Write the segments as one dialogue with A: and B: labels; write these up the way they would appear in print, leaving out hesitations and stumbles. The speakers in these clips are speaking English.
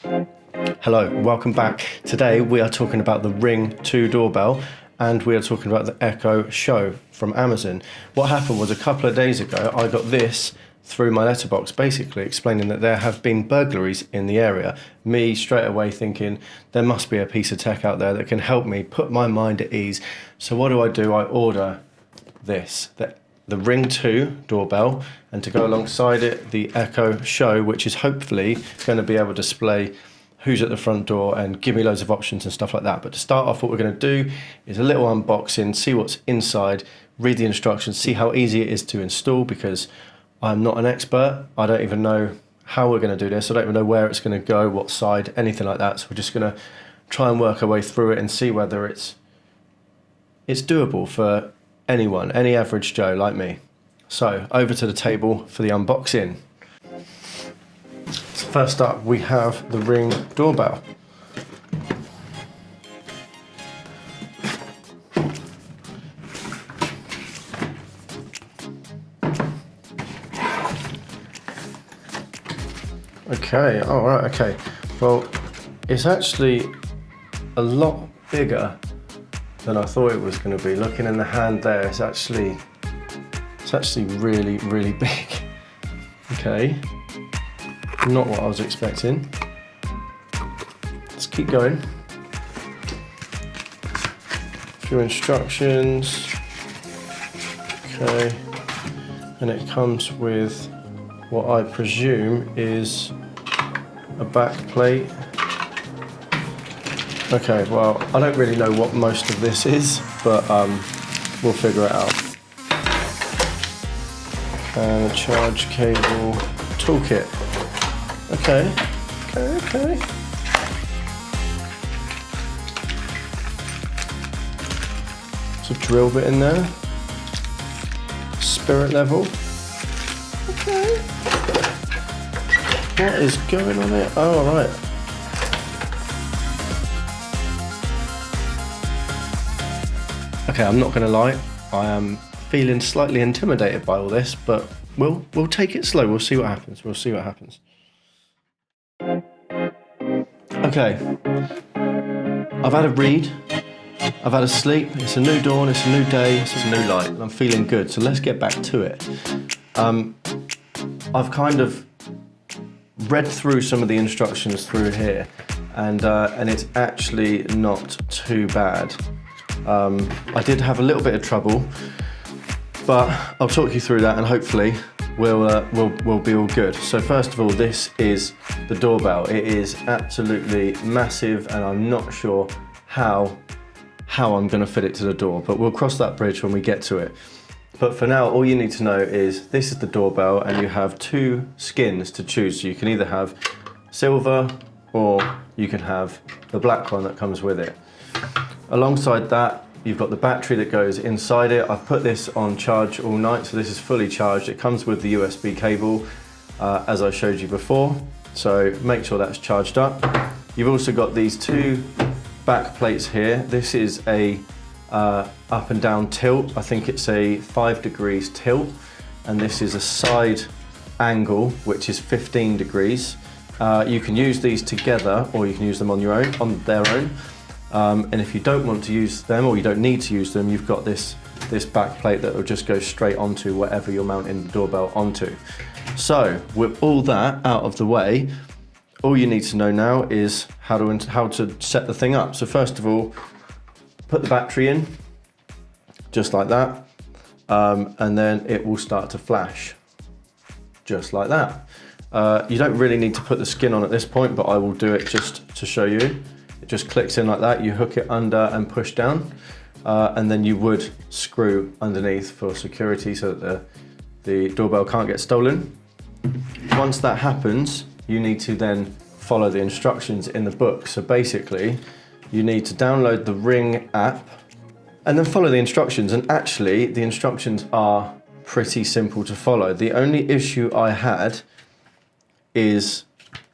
A: Hello, welcome back. Today we are talking about the Ring 2 doorbell and we are talking about the Echo Show from Amazon. What happened was a couple of days ago I got this through my letterbox, basically explaining that there have been burglaries in the area. Me straight away thinking there must be a piece of tech out there that can help me put my mind at ease. So what do? I order this, the Ring 2 doorbell, and to go alongside it the Echo Show, which is hopefully going to be able to display who's at the front door and give me loads of options and stuff like that. But to start off, what we're going to do is a little unboxing, see what's inside, read the instructions, see how easy it is to install, because I'm not an expert. I don't even know how we're going to do this. I don't even know where it's going to go, what side, anything like that. So we're just going to try and work our way through it and see whether it's doable for anyone, any average Joe like me. So over to the table for the unboxing. So first up we have the Ring doorbell. Okay, alright, okay. Well, it's actually a lot bigger than I thought it was going to be. Looking in the hand there, it's actually really, really big. Okay, not what I was expecting. Let's keep going. A few instructions. Okay, and it comes with what I presume is a back plate. Okay, well, I don't really know what most of this is, but we'll figure it out. And a charge cable toolkit. Okay. There's a drill bit in there. Spirit level. Okay. What is going on here? Oh, all right. Okay, I'm not gonna lie, I am feeling slightly intimidated by all this, but we'll take it slow. We'll see what happens. Okay, I've had a read, I've had a sleep. It's a new dawn, it's a new day, it's a new light, and I'm feeling good. So let's get back to it. I've kind of read through some of the instructions through here, and it's actually not too bad. I did have a little bit of trouble, but I'll talk you through that and hopefully we'll be all good. So first of all, this is the doorbell. It is absolutely massive and I'm not sure how I'm going to fit it to the door, but we'll cross that bridge when we get to it. But for now, all you need to know is this is the doorbell and you have two skins to choose. So you can either have silver or you can have the black one that comes with it. Alongside that, you've got the battery that goes inside it. I've put this on charge all night, so this is fully charged. It comes with the USB cable, as I showed you before, so make sure that's charged up. You've also got these two back plates here. This is a up and down tilt. I think it's a 5 degrees tilt, and this is a side angle, which is 15 degrees. You can use these together, or you can use them on their own. And if you don't want to use them, or you don't need to use them, you've got this back plate that will just go straight onto whatever you're mounting the doorbell onto. So with all that out of the way, all you need to know now is how to set the thing up. So first of all, put the battery in, just like that, and then it will start to flash, just like that. You don't really need to put the skin on at this point, but I will do it just to show you. It just clicks in like that, you hook it under and push down, and then you would screw underneath for security so that the doorbell can't get stolen. Once that happens, you need to then follow the instructions in the book. So basically, you need to download the Ring app and then follow the instructions. And actually, the instructions are pretty simple to follow. The only issue I had is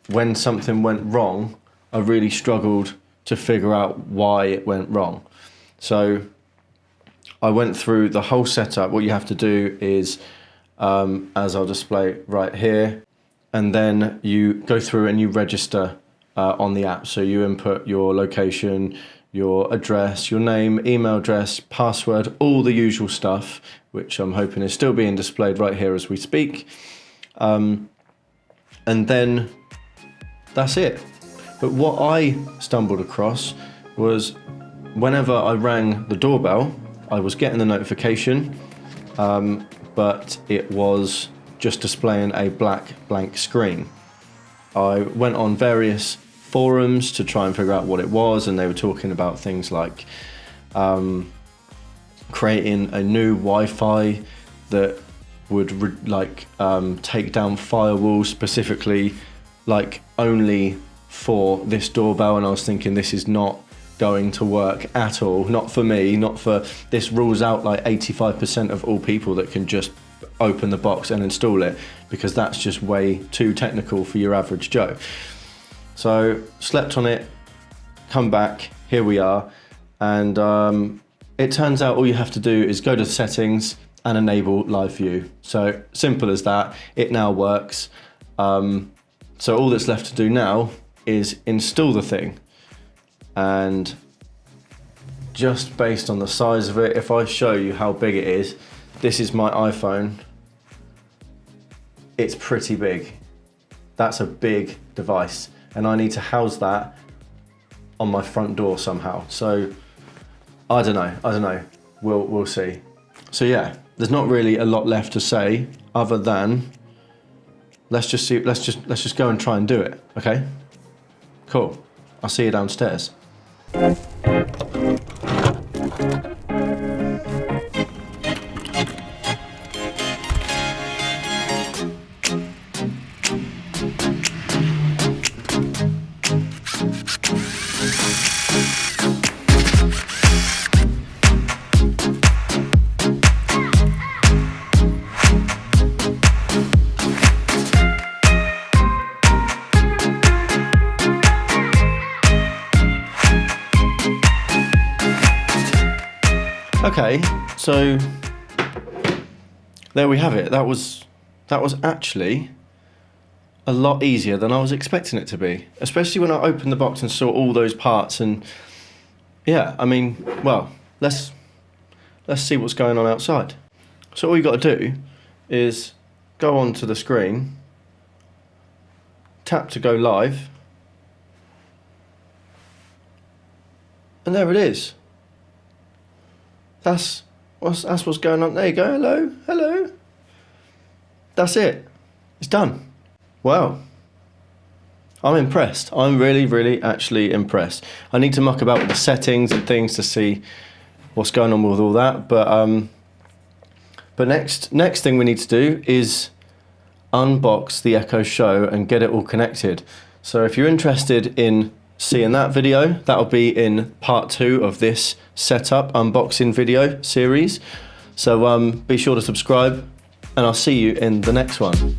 A: when something went wrong, I really struggled to figure out why it went wrong. So I went through the whole setup. What you have to do is, as I'll display right here, and then you go through and you register on the app. So you input your location, your address, your name, email address, password, all the usual stuff, which I'm hoping is still being displayed right here as we speak. And then that's it. But what I stumbled across was whenever I rang the doorbell, I was getting the notification, but it was just displaying a blank screen. I went on various forums to try and figure out what it was, and they were talking about things like creating a new Wi-Fi that would take down firewalls specifically, like only for this doorbell. And I was thinking, this is not going to work at all, not for me, not for, this rules out like 85% of all people that can just open the box and install it, because that's just way too technical for your average Joe. So slept on it, come back, here we are, and it turns out all you have to do is go to settings and enable live view. So simple as that. It now works. So all that's left to do now is install the thing. And just based on the size of it, if I show you how big it is, this is my iPhone. It's pretty big. That's a big device, and I need to house that on my front door somehow. So I don't know. We'll see. So yeah, there's not really a lot left to say other than let's just go and try and do it. Okay? Cool. I'll see you downstairs. Okay, so there we have it. That was actually a lot easier than I was expecting it to be, especially when I opened the box and saw all those parts. And yeah, I mean, well, let's see what's going on outside. So all you got to do is go onto the screen, tap to go live, and there it is. That's what's going on. There you go. Hello. That's it. It's done. Wow. I'm impressed. I'm really actually impressed. I need to muck about with the settings and things to see what's going on with all that. But next thing we need to do is unbox the Echo Show and get it all connected. So if you're interested in seeing that video, that'll be in part 2 of this setup unboxing video series. So be sure to subscribe, and I'll see you in the next one.